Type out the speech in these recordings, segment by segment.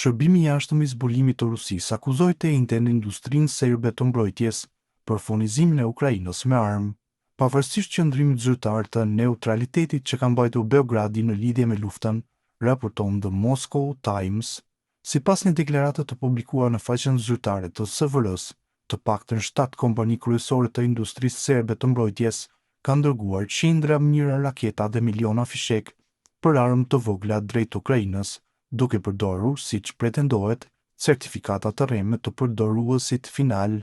Shërbimi i jashtëm i zbulimit të Rusisë akuzoi të njëjtën industrinë serbe të mbrojtjes për furnizimin e Ukrainës me armë, pavarësisht qëndrimit zyrtar të neutralitetit që ka mbajtur Beogradi në lidhje me luftën, raporton The Moscow Times. Sipas një deklarate të publikuar në faqen zyrtare të SVR-s, të paktën 7 kompani kryesore të industrisë serbe të mbrojtjes kanë dërguar qindra mijëra raketa dhe miliona fishek për armë të vogla drejt Ukrainës, duke përdorur, siç pretendohet, certifikata të rreme të përdoruesit final.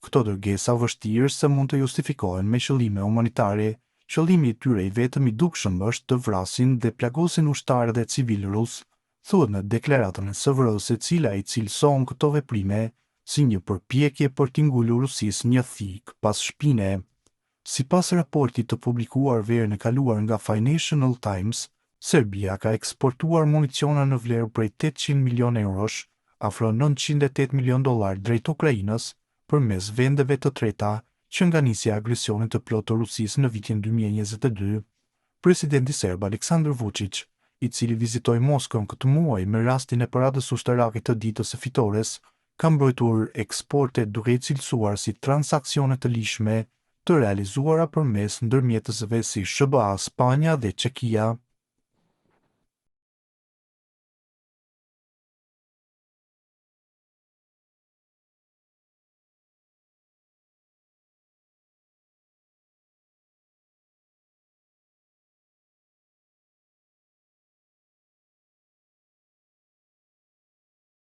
Këto dërgesa vështirë se mund të justifikohen me qëllime humanitare. Qëllimi i tyre i vetëm i dukshëm është të vrasin dhe plagosin ushtarë dhe civilë rusë, thuhet në deklaratën e SVR-s, e cila i cilëson këto veprime si një përpjekje për t'i ngulur Rusisë një thikë pas shpine. Sipas raportit të publikuar verën e kaluar nga Financial Times, Serbia ka eksportuar municiona në vlerë prej 800 milion eurosh, afro $908 milion drejt Ukrainës, përmes vendeve të treta që nga nisi agresionit të plotë të Rusisë në vitin 2022. Presidenti serb Aleksandar Vučić, i cili vizitoi Moskën këtë muaj me rastin e paradës ushtarake të ditës së fitores, ka mbrojtur eksporte duke i cilësuar si transaksione të lishme të realizuara përmes ndërmjetësve si SBA, Spanja dhe Çekia.